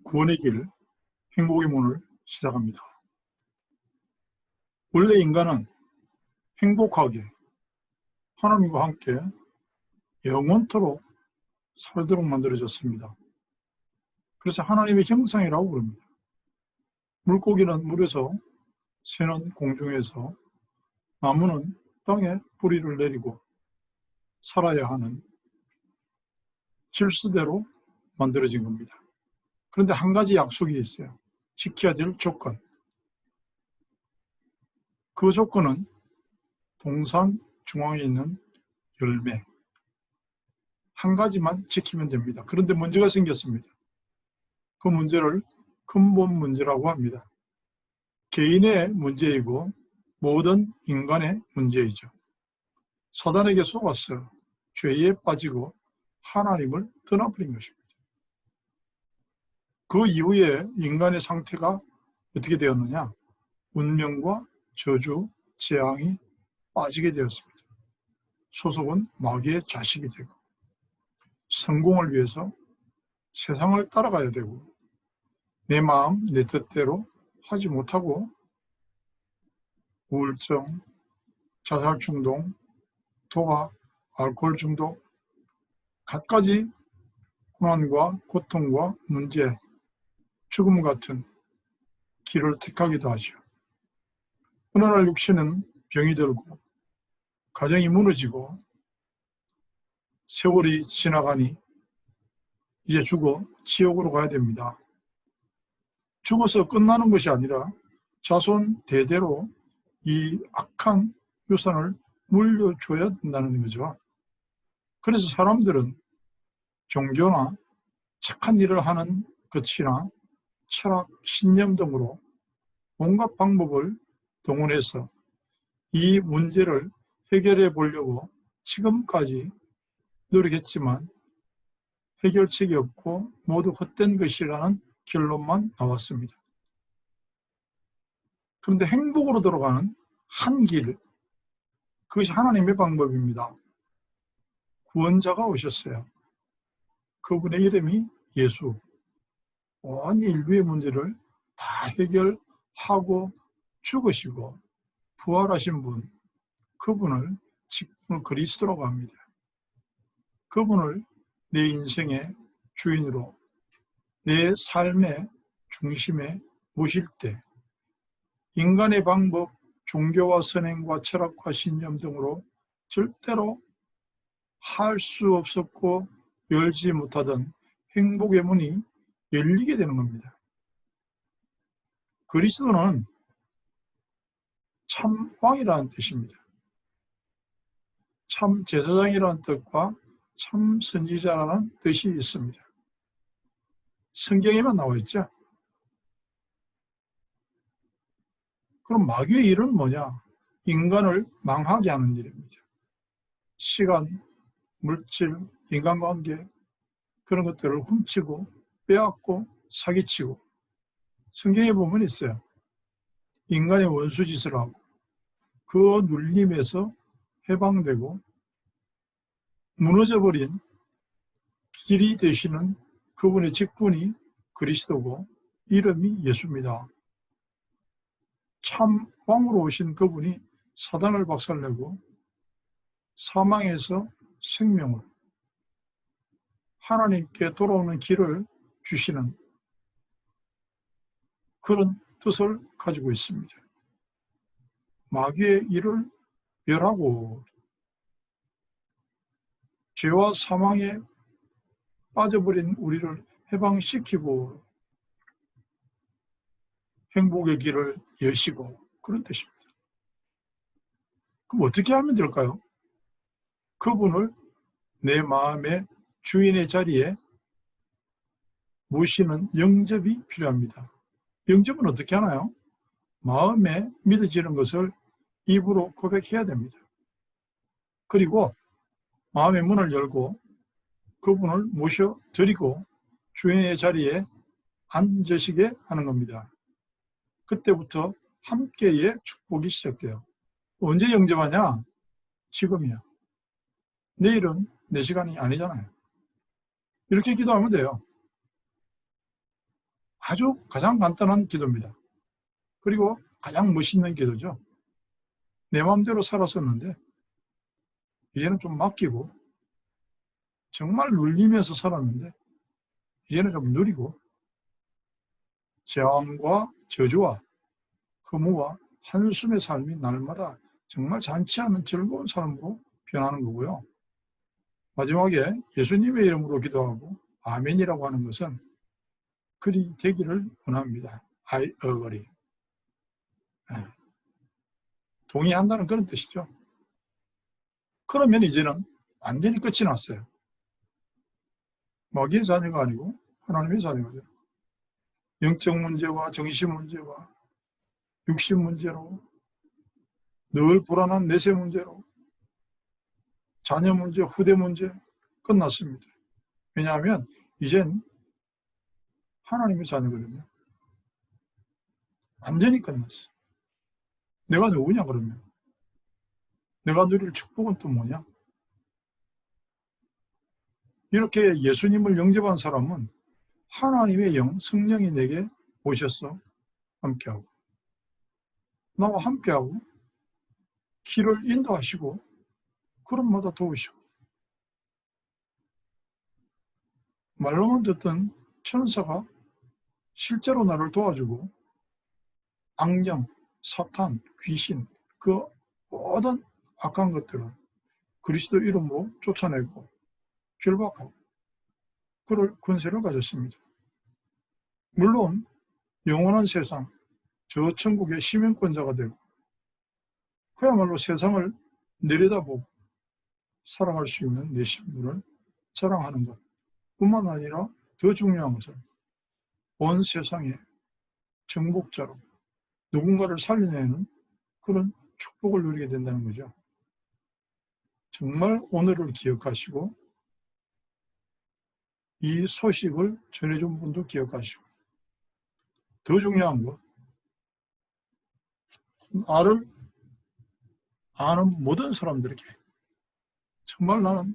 구원의 길, 행복의 문을 시작합니다. 원래 인간은 행복하게 하나님과 함께 영원토록 살도록 만들어졌습니다. 그래서 하나님의 형상이라고 부릅니다. 물고기는 물에서, 새는 공중에서, 나무는 땅에 뿌리를 내리고 살아야 하는 질서대로 만들어진 겁니다. 그런데 한 가지 약속이 있어요. 지켜야 될 조건. 그 조건은 동산 중앙에 있는 열매. 한 가지만 지키면 됩니다. 그런데 문제가 생겼습니다. 그 문제를 근본 문제라고 합니다. 개인의 문제이고 모든 인간의 문제이죠. 사단에게 속아서 죄에 빠지고 하나님을 떠나버린 것입니다. 그 이후에 인간의 상태가 어떻게 되었느냐? 운명과 저주, 재앙이 빠지게 되었습니다. 소속은 마귀의 자식이 되고 성공을 위해서 세상을 따라가야 되고 내 마음, 내 뜻대로 하지 못하고 우울증, 자살 충동, 도박, 알코올 중독, 갖가지 고난과 고통과 문제, 죽음 같은 길을 택하기도 하죠. 어느 날 육신은 병이 들고 가정이 무너지고 세월이 지나가니 이제 죽어 지옥으로 가야 됩니다. 죽어서 끝나는 것이 아니라 자손 대대로 이 악한 유산을 물려줘야 된다는 거죠. 그래서 사람들은 종교나 착한 일을 하는 것이나 철학, 신념 등으로 온갖 방법을 동원해서 이 문제를 해결해 보려고 지금까지 노력했지만 해결책이 없고 모두 헛된 것이라는 결론만 나왔습니다. 그런데 행복으로 돌아가는 한 길, 그것이 하나님의 방법입니다. 구원자가 오셨어요. 그분의 이름이 예수. 온 인류의 문제를 다 해결하고 죽으시고 부활하신 분, 그분을 직분을 그리스도라고 합니다. 그분을 내 인생의 주인으로, 내 삶의 중심에 모실 때 인간의 방법, 종교와 선행과 철학과 신념 등으로 절대로 할 수 없었고 열지 못하던 행복의 문이 열리게 되는 겁니다. 그리스도는 참 왕이라는 뜻입니다. 참 제사장이라는 뜻과 참 선지자라는 뜻이 있습니다. 성경에만 나와 있죠. 그럼 마귀의 일은 뭐냐? 인간을 망하게 하는 일입니다. 시간, 물질, 인간관계 그런 것들을 훔치고 빼앗고 사기치고 성경에 보면 있어요. 인간의 원수짓을 하고 그 눌림에서 해방되고 무너져버린 길이 되시는 그분의 직분이 그리스도고 이름이 예수입니다. 참 왕으로 오신 그분이 사단을 박살내고 사망에서 생명을 하나님께 돌아오는 길을 주시는 그런 뜻을 가지고 있습니다. 마귀의 일을 멸하고 죄와 사망에 빠져버린 우리를 해방시키고 행복의 길을 여시고 그런 뜻입니다. 그럼 어떻게 하면 될까요? 그분을 내 마음의 주인의 자리에 모시는 영접이 필요합니다. 영접은 어떻게 하나요? 마음에 믿어지는 것을 입으로 고백해야 됩니다. 그리고 마음의 문을 열고 그분을 모셔드리고 주인의 자리에 앉으시게 하는 겁니다. 그때부터 함께의 축복이 시작돼요. 언제 영접하냐? 지금이야. 내일은 내 시간이 아니잖아요. 이렇게 기도하면 돼요. 아주 가장 간단한 기도입니다. 그리고 가장 멋있는 기도죠. 내 마음대로 살았었는데 이제는 좀 맡기고, 정말 눌리면서 살았는데 이제는 좀 누리고, 재앙과 저주와 허무와 한숨의 삶이 날마다 정말 잔치 않은 즐거운 삶으로 변하는 거고요. 마지막에 예수님의 이름으로 기도하고 아멘이라고 하는 것은 그리 되기를 원합니다. I agree. 동의한다는 그런 뜻이죠. 그러면 이제는 완전히 끝이 났어요. 마귀의 자녀가 아니고 하나님의 자녀가 돼요. 영적 문제와 정신 문제와 육신 문제로, 늘 불안한 내세 문제로, 자녀 문제, 후대 문제 끝났습니다. 왜냐하면 이젠 하나님의 자녀거든요. 완전히 끝났어. 내가 누구냐 그러면? 내가 누릴 축복은 또 뭐냐? 이렇게 예수님을 영접한 사람은 하나님의 영, 성령이 내게 오셔서 함께하고, 나와 함께하고, 길을 인도하시고, 걸음마다 도우시고, 말로만 듣던 천사가 실제로 나를 도와주고, 악령, 사탄, 귀신, 그 모든 악한 것들을 그리스도 이름으로 쫓아내고 결박하고 그럴 권세를 가졌습니다. 물론 영원한 세상, 저 천국의 시민권자가 되고 그야말로 세상을 내려다보고 살아갈 수 있는 내 신분을 자랑하는 것 뿐만 아니라 더 중요한 것은 온 세상의 정복자로 누군가를 살려내는 그런 축복을 누리게 된다는 거죠. 정말 오늘을 기억하시고 이 소식을 전해준 분도 기억하시고, 더 중요한 것, 나를 아는 모든 사람들에게 정말 나는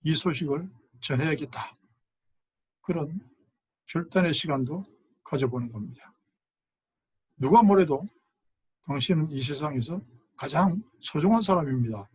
이 소식을 전해야겠다. 그런 결단의 시간도 가져보는 겁니다. 누가 뭐래도 당신은 이 세상에서 가장 소중한 사람입니다.